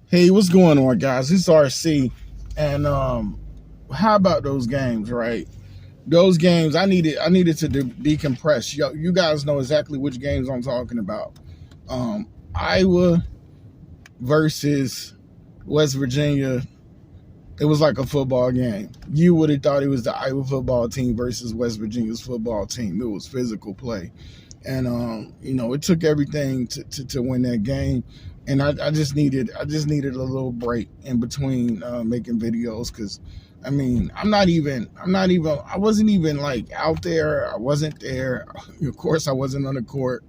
Hey, what's going on, guys? It's RC, and how about those games, right? Those games, I needed to decompress. You guys know exactly which games I'm talking about. Iowa versus West Virginia. It was like a football game. You would have thought it was the Iowa football team versus West Virginia's football team. It was physical play, and it took everything to win that game. And I just needed a little break in between making videos because I wasn't even like out there. I wasn't there. Of course, I wasn't on the court.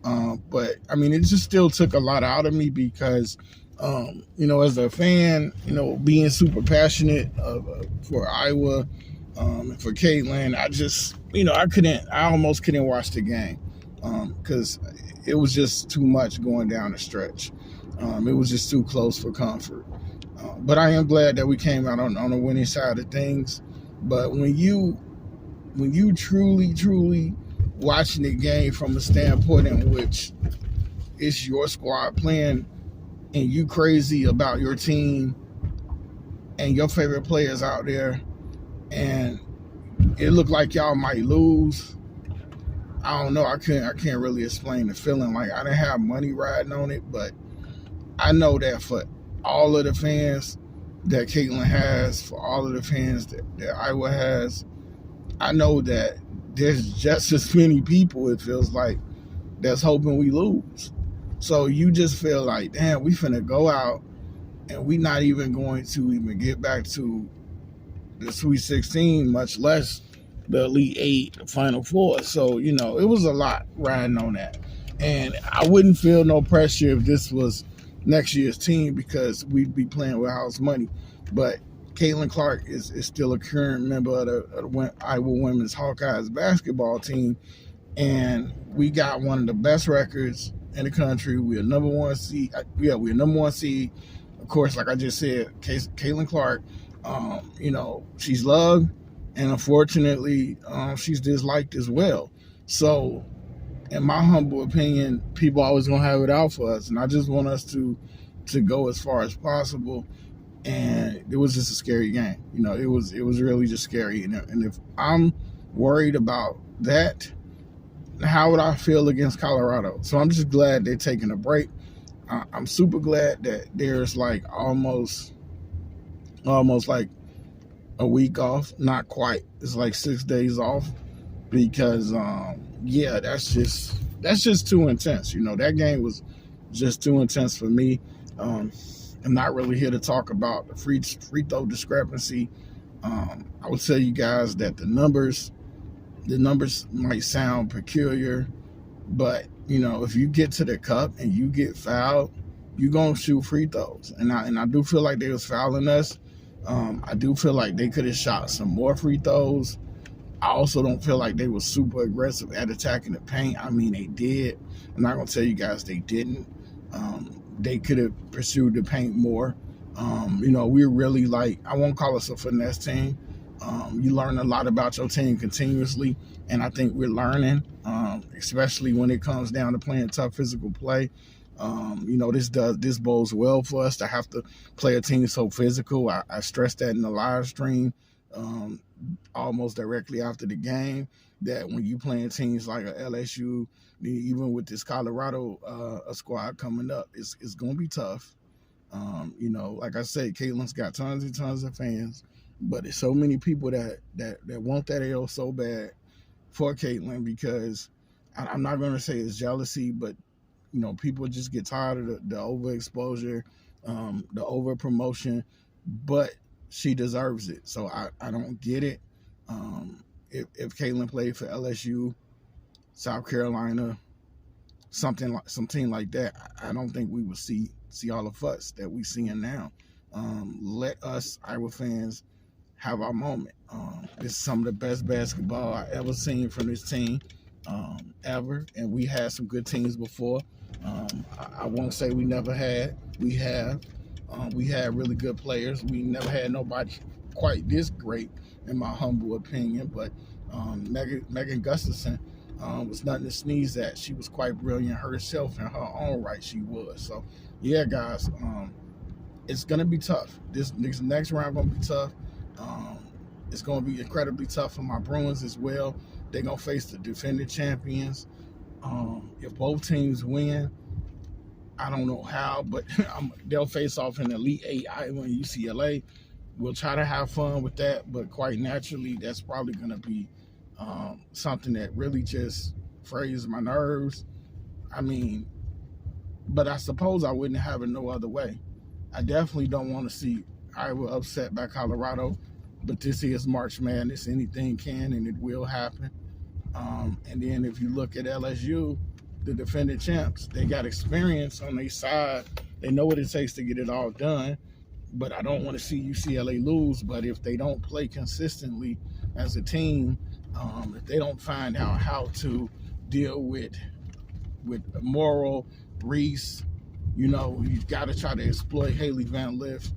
But I mean, it just still took a lot out of me because, as a fan, being super passionate for Iowa, for Caitlin, I almost couldn't watch the game because it was just too much going down the stretch. It was just too close for comfort. But I am glad that we came out on the winning side of things. But when you truly watching the game from a standpoint in which it's your squad playing and you crazy about your team and your favorite players out there and it looked like y'all might lose. I don't know. I can't really explain the feeling. Like I didn't have money riding on it, but I know that for all of the fans that Caitlin has, for all of the fans that Iowa has, I know that there's just as many people, it feels like, that's hoping we lose. So you just feel like, damn, we finna go out and we not even going to even get back to the Sweet 16, much less the Elite Eight, the Final Four. So, it was a lot riding on that. And I wouldn't feel no pressure if this was next year's team because we'd be playing with house money. But Caitlin Clark is still a current member of the Iowa Women's Hawkeyes basketball team. And we got one of the best records in the country. We're number one seed. We're number one seed. Of course, like I just said, Caitlin Clark, she's loved, and unfortunately, she's disliked as well. So, in my humble opinion, people always gonna have it out for us, and I just want us to go as far as possible. And it was just a scary game. It was really just scary. And if I'm worried about that, how would I feel against Colorado? So I'm just glad they're taking a break. I'm super glad that there's like almost like a week off. Not quite. It's like 6 days off because that's just too intense. That game was just too intense for me. I'm not really here to talk about the free throw discrepancy. I would tell you guys that the numbers might sound peculiar, but if you get to the cup and you get fouled, you're gonna shoot free throws. And I do feel like they was fouling us. I do feel like they could have shot some more free throws. I also don't feel like they were super aggressive at attacking the paint. I mean, they did. I'm not gonna tell you guys they didn't. They could have pursued the paint more. We're really like, I won't call us a finesse team. You learn a lot about your team continuously, and I think we're learning, especially when it comes down to playing tough physical play. This bodes well for us to have to play a team so physical. I stressed that in the live stream almost directly after the game, that when you playing teams like a LSU, even with this Colorado squad coming up, it's going to be tough. Like I said, Caitlin's got tons and tons of fans, but there's so many people that want that L so bad for Caitlin because I'm not going to say it's jealousy, but people just get tired of the overexposure, the over promotion, but she deserves it. So I don't get it. If Caitlin played for LSU, South Carolina, some team like that, I don't think we would see all the fuss that we seeing now. Let us Iowa fans have our moment. This is some of the best basketball I ever seen from this team, ever, and we had some good teams before. I won't say we never had. We have. We had really good players. We never had nobody quite this great, in my humble opinion. But Megan Gustafson was nothing to sneeze at. She was quite brilliant herself in her own right. She was. So, yeah, guys. it's going to be tough. This next round going to be tough. Um, it's going to be incredibly tough for my Bruins as well. They're going to face the defending champions. If both teams win, I don't know how, but they'll face off in the Elite Eight, Iowa and UCLA. We'll try to have fun with that, but quite naturally, that's probably going to be something that really just frays my nerves. I mean, but I suppose I wouldn't have it no other way. I definitely don't want to see Iowa upset by Colorado, but this is March Madness. Anything can and it will happen. And then if you look at LSU, the defending champs, they got experience on their side. They know what it takes to get it all done. But I don't want to see UCLA lose. But if they don't play consistently as a team, if they don't find out how to deal with Morrow, Reese, you know, you've got to try to exploit Haley Van Lith.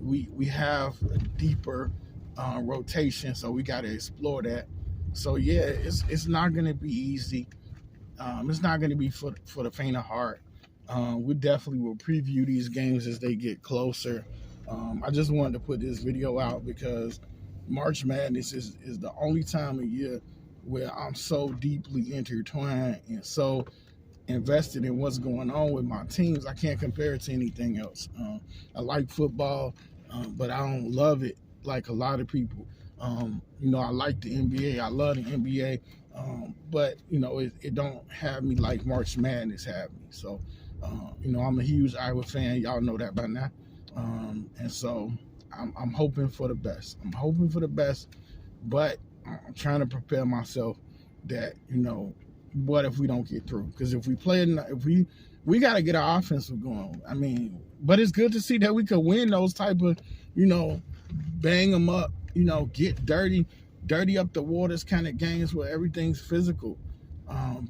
We have a deeper rotation, so we got to explore that. So yeah, it's not going to be easy. It's not going to be for the faint of heart. We definitely will preview these games as they get closer. I just wanted to put this video out because March Madness is the only time of year where I'm so deeply intertwined and so invested in what's going on with my teams. I can't compare it to anything else. I like football, but I don't love it like a lot of people. You know, I like the NBA. I love the NBA. But, you know, it don't have me like March Madness have me. So, you know, I'm a huge Iowa fan. Y'all know that by now. And so I'm hoping for the best. I'm hoping for the best, but I'm trying to prepare myself that, you know, what if we don't get through? Because if we play, if we got to get our offensive going. I mean, but it's good to see that we could win those type of, you know, bang them up, you know, get dirty up the waters kind of games where everything's physical.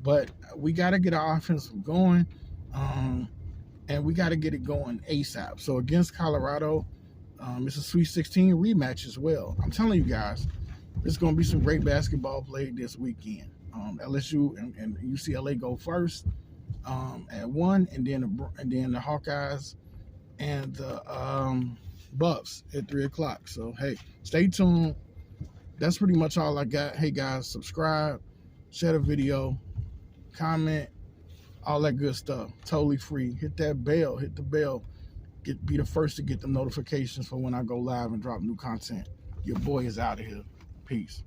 But we got to get our offensive going, and we got to get it going ASAP. So against Colorado, it's a Sweet 16 rematch as well. I'm telling you guys, there's going to be some great basketball played this weekend. LSU and UCLA go first at 1, and then the Hawkeyes and the Buffs at 3 o'clock. So hey, stay tuned. That's pretty much all I got. Hey guys, subscribe, share the video, comment, all that good stuff. Totally free. Hit that bell. Hit the bell. Be the first to get the notifications for when I go live and drop new content. Your boy is out of here. Peace.